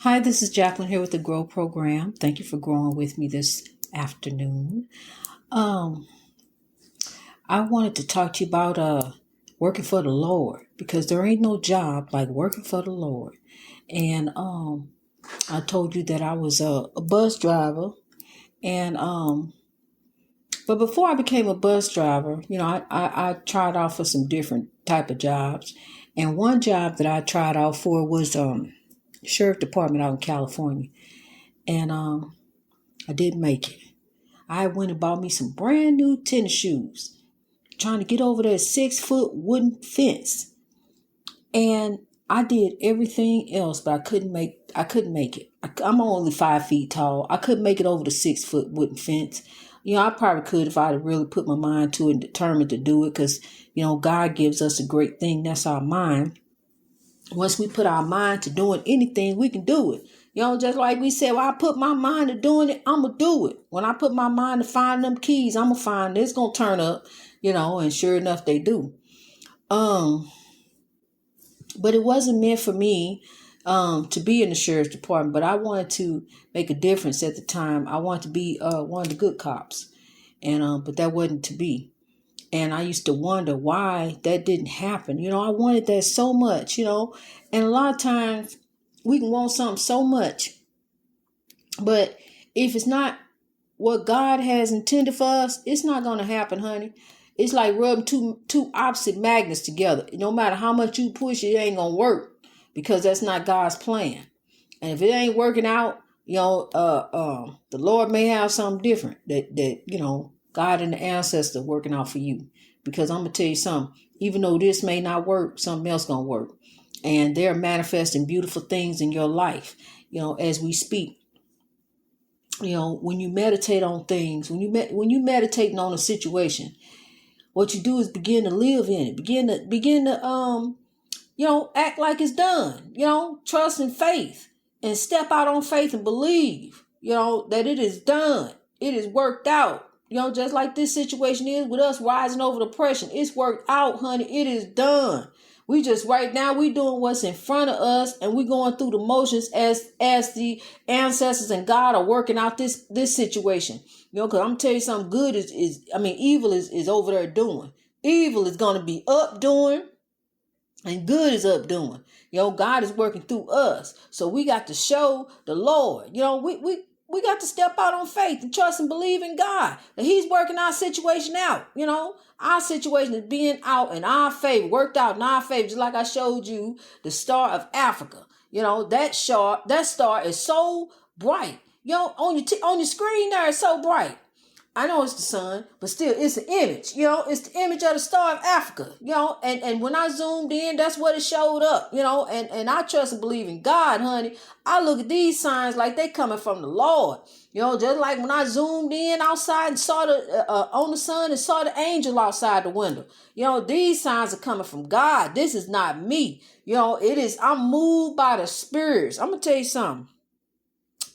Hi, this is Jacqueline here with the Grow program. Thank you for growing with me this afternoon. Um, I wanted to talk to you about working for the Lord because there ain't no job like working for the Lord. And I told you that I was a bus driver, and but before I became a bus driver, I tried out for some different type of jobs, and one job that I tried out for was sheriff department out in California, and I didn't make it. I went and bought me some brand new tennis shoes, trying to get over that 6-foot wooden fence. And I did everything else, but I couldn't make it. I'm only 5 feet tall. I couldn't make it over the 6-foot wooden fence. I probably could if I'd really put my mind to it and determined to do it, because, God gives us a great thing. That's our mind. Once we put our mind to doing anything, we can do it. Just like we said, well, I put my mind to doing it, I'm going to do it. When I put my mind to finding them keys, I'm going to find it's going to turn up, and sure enough, they do. But it wasn't meant for me to be in the sheriff's department, but I wanted to make a difference at the time. I wanted to be one of the good cops, and but that wasn't to be. And I used to wonder why that didn't happen. I wanted that so much, and a lot of times we can want something so much, but if it's not what God has intended for us, it's not going to happen, honey. It's like rubbing two opposite magnets together. No matter how much you push, it ain't going to work, because that's not God's plan. And if it ain't working out, the Lord may have something different that God and the ancestors working out for you. Because I'm going to tell you something, even though this may not work, something else going to work. And they're manifesting beautiful things in your life, as we speak. When you meditate on things, when you meditating on a situation, what you do is begin to live in it, begin to act like it's done, trust and faith, and step out on faith and believe, that it is done. It is worked out. Just like this situation is with us rising over depression. It's worked out, honey. It is done. We just right now we doing what's in front of us, and we going through the motions as the ancestors and God are working out this situation. Because I'm telling you something, good evil is over there doing. Evil is gonna be up doing, and good is up doing. God is working through us. So we got to show the Lord. We got to step out on faith and trust and believe in God that He's working our situation out. Our situation is being out in our favor, worked out in our favor. Just like I showed you the star of Africa. That star is so bright. On your screen there, it's so bright. I know it's the sun, but still, it's an image. It's the image of the star of Africa. And when I zoomed in, that's what it showed up. And I trust and believe in God, honey. I look at these signs like they coming from the Lord. Just like when I zoomed in outside and saw on the sun and saw the angel outside the window. These signs are coming from God. This is not me. It is. I'm moved by the spirits. I'm gonna tell you something.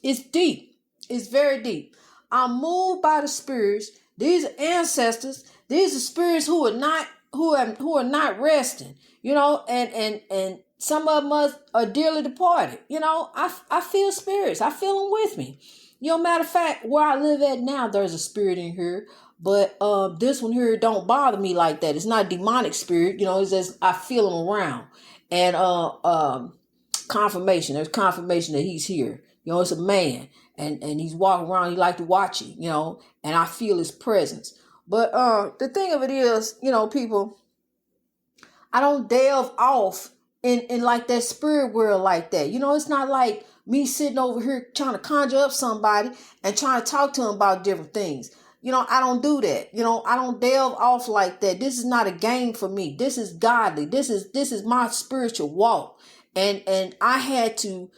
It's deep. It's very deep. I'm moved by the spirits. These are ancestors. These are spirits who are not resting. And some of them are dearly departed. I feel spirits. I feel them with me. Matter of fact, where I live at now, there's a spirit in here. But this one here don't bother me like that. It's not a demonic spirit. It's just I feel him around. And confirmation. There's confirmation that he's here. It's a man. And he's walking around. He like to watch you, and I feel his presence. But the thing of it is, people, I don't delve off in like that spirit world like that. It's not like me sitting over here trying to conjure up somebody and trying to talk to them about different things. I don't do that. I don't delve off like that. This is not a game for me. This is godly. This is my spiritual walk. And I had to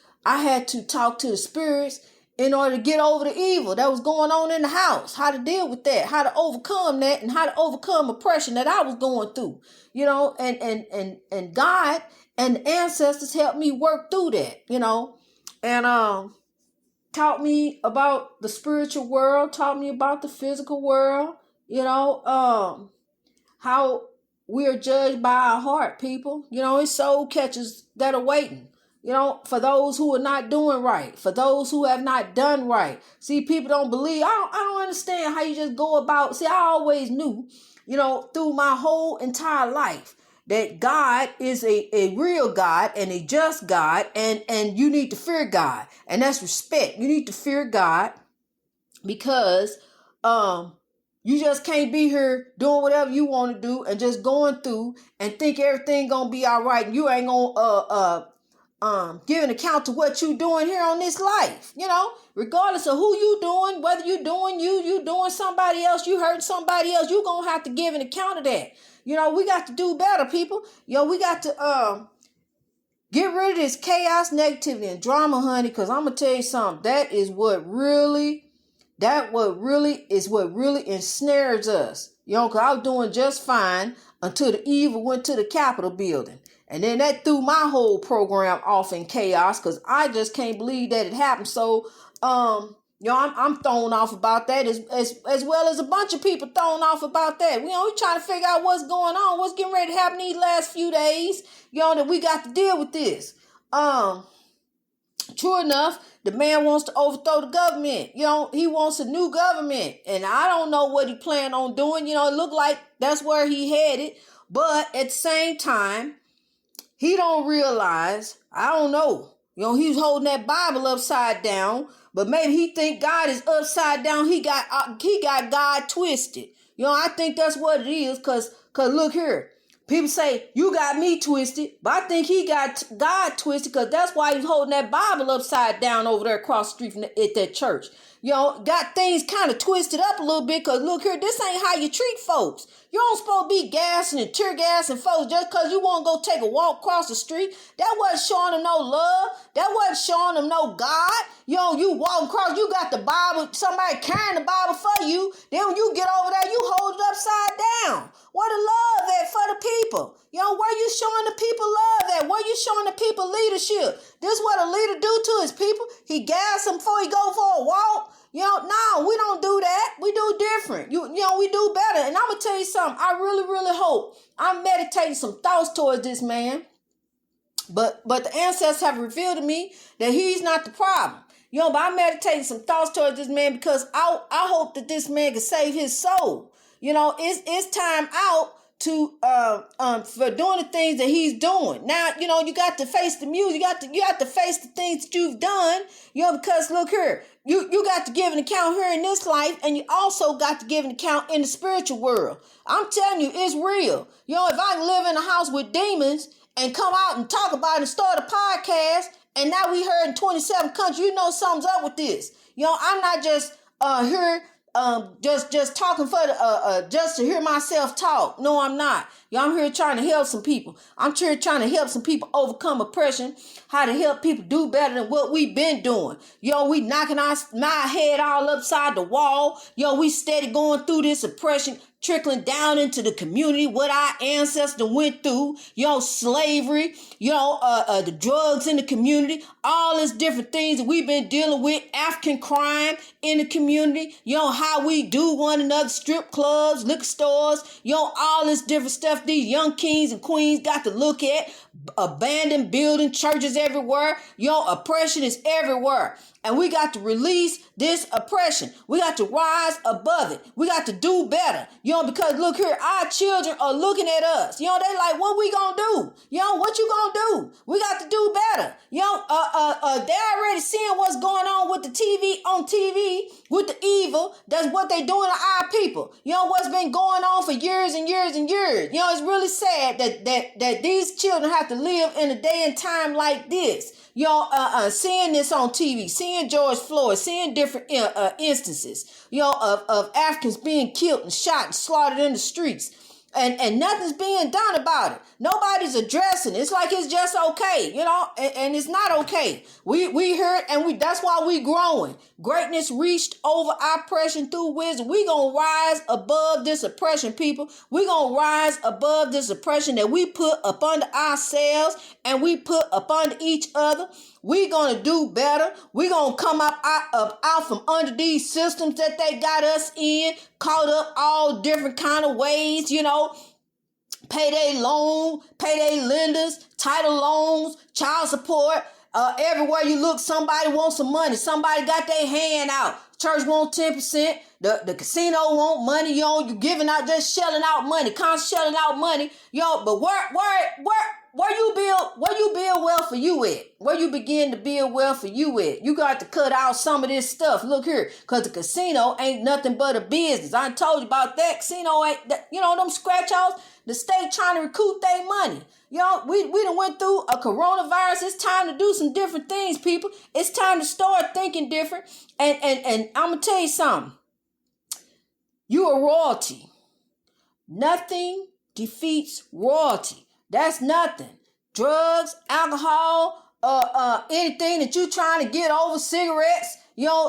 talk to the spirits in order to get over the evil that was going on in the house, how to deal with that, how to overcome that, and how to overcome oppression that I was going through, and God and the ancestors helped me work through that, and taught me about the spiritual world, taught me about the physical world, how we are judged by our heart, people. It's soul catchers that are waiting. for those who are not doing right, for those who have not done right. See, people don't believe. I don't understand how you just go about. See, I always knew, through my whole entire life, that God is a real God and a just God, and you need to fear God, and that's respect. You need to fear God because you just can't be here doing whatever you want to do and just going through and think everything gonna be all right. You ain't gonna give an account to what you doing here on this life. Regardless of who you doing, whether you doing you doing somebody else, you hurting somebody else, you gonna have to give an account of that. We got to do better, people. We got to get rid of this chaos, negativity, and drama, honey. Because I'm gonna tell you something. That is what really ensnares us. Because I was doing just fine until the evil went to the Capitol building. And then that threw my whole program off in chaos because I just can't believe that it happened. So, I'm thrown off about that as well as a bunch of people thrown off about that. We're trying to figure out what's going on, what's getting ready to happen these last few days, that we got to deal with this. True enough, the man wants to overthrow the government. He wants a new government. And I don't know what he planned on doing. It looked like that's where he headed. But at the same time, he don't realize, I don't know. He's holding that Bible upside down, but maybe he think God is upside down. He got God twisted. I think that's what it is. Cause look here, people say you got me twisted, but I think he got God twisted because that's why he's holding that Bible upside down over there across the street from at that church. Got things kind of twisted up a little bit because look here, this ain't how you treat folks. You don't supposed to be gassing and tear gassing folks just because you want to go take a walk across the street. That wasn't showing them no love. That wasn't showing them no God. You walk across, you got the Bible, somebody carrying the Bible for you. Then when you get over there, you hold it upside down. Where the love at for the people? Where you showing the people love at? Where you showing the people leadership? This is what a leader do to his people. He gas them before he go for a walk. No, we don't do that. We do different. We do better. And I'm going to tell you something. I really, really hope I'm meditating some thoughts towards this man. But the ancestors have revealed to me that he's not the problem. But I'm meditating some thoughts towards this man because I hope that this man can save his soul. It's time out to for doing the things that he's doing. Now, you got to face the music. You got to face the things that you've done. Because look here, you got to give an account here in this life, and you also got to give an account in the spiritual world. I'm telling you, it's real. If I can live in a house with demons and come out and talk about it and start a podcast, and now we heard in 27 countries, something's up with this. I'm not just here just talking for just to hear myself talk. No, I'm not. I'm here trying to help some people. I'm here trying to help some people overcome oppression, how to help people do better than what we've been doing. We knocking my head all upside the wall. We steady going through this oppression, trickling down into the community, what our ancestors went through, slavery, the drugs in the community, all these different things that we've been dealing with, African crime in the community, how we do one another, strip clubs, liquor stores, all this different stuff these young kings and queens got to look at, abandoned buildings, churches everywhere, oppression is everywhere. And we got to release this oppression. We got to rise above it. We got to do better. Because look here, our children are looking at us. They like, what we gonna do? What you gonna do? We got to do better. They already seeing what's going on with the TV, with the evil. That's what they doing to our people. What's been going on for years and years and years. It's really sad that these children have to live in a day and time like this. Seeing this on TV, seeing George Floyd, seeing different instances, of Africans being killed and shot and slaughtered in the streets. And nothing's being done about it. Nobody's addressing it. It's like it's just okay, and it's not okay. We heard, and that's why we growing. Greatness reached over oppression through wisdom. We gonna rise above this oppression, people. We gonna rise above this oppression that we put up under ourselves and we put up under each other. We gonna do better. We gonna come out from under these systems that they got us in, caught up all different kind of ways, payday loan, payday lenders, title loans, child support, Everywhere you look, somebody wants some money. Somebody got their hand out. Church want 10%. The casino want money. You giving out, just shelling out money, constant shelling out money. But where you build wealth for you at? Where you begin to build wealth for you at? You got to cut out some of this stuff. Look here, because the casino ain't nothing but a business. I told you about that. Casino ain't, them scratch offs. The state trying to recoup their money. We done went through a coronavirus. It's time to do some different things, people. It's time to start thinking different. And I'm going to tell you something. You are royalty. Nothing defeats royalty. That's nothing. Drugs, alcohol, anything that you trying to get over, cigarettes.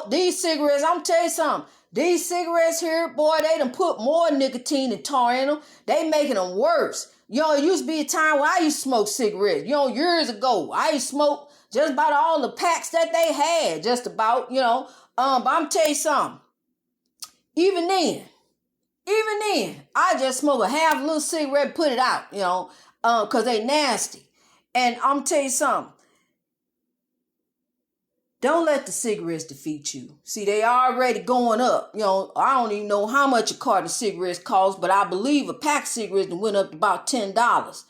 These cigarettes, I'm going to tell you something. These cigarettes here, boy, they done put more nicotine and tar in them. They making them worse. It used to be a time when I used to smoke cigarettes. Years ago, I used to smoke just about all the packs that they had, just about, but I'm going to tell you something. Even then, I just smoke a half a little cigarette and put it out, because they nasty. And I'm going to tell you something. Don't let the cigarettes defeat you. See, they already going up. I don't even know how much a carton of cigarettes costs, but I believe a pack of cigarettes went up to about $10.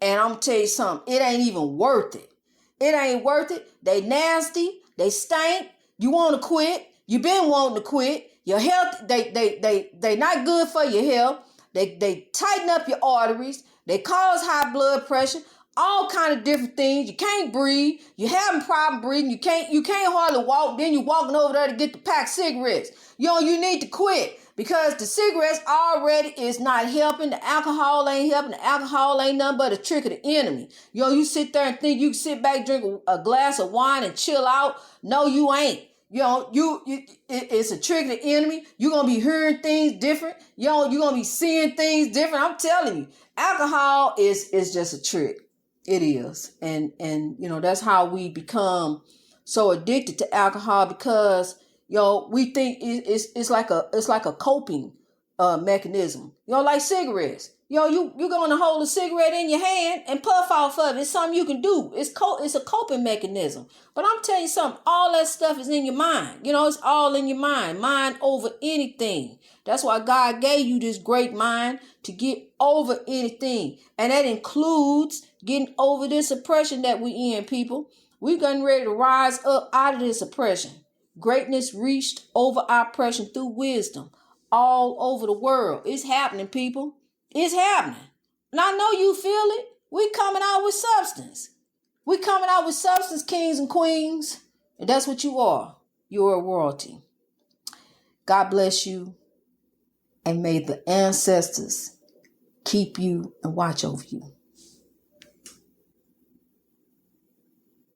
And I'm going to tell you something. It ain't even worth it. It ain't worth it. They nasty. They stink. You want to quit. You been wanting to quit. Your health, they not good for your health. They tighten up your arteries. They cause high blood pressure. All kind of different things. You can't breathe. You having problem breathing. You can't hardly walk. Then you walking over there to get the pack of cigarettes. You need to quit because the cigarettes already is not helping. The alcohol ain't helping. The alcohol ain't nothing but a trick of the enemy. You sit there and think you can sit back, drink a glass of wine and chill out. No, you ain't. It's a trick of the enemy. You're going to be hearing things different. You're going to be seeing things different. I'm telling you, alcohol is just a trick. It is. And that's how we become so addicted to alcohol because, we think it's like a coping mechanism. Like cigarettes. You're going to hold a cigarette in your hand and puff off of it. It's something you can do. It's a coping mechanism. But I'm telling you something, all that stuff is in your mind. It's all in your mind. Mind over anything. That's why God gave you this great mind to get over anything. And that includes getting over this oppression that we in, people. We're getting ready to rise up out of this oppression. Greatness reached over our oppression through wisdom all over the world. It's happening, people. It's happening. And I know you feel it. We coming out with substance. We coming out with substance, kings and queens. And that's what you are. You're a royalty. God bless you. And may the ancestors keep you and watch over you.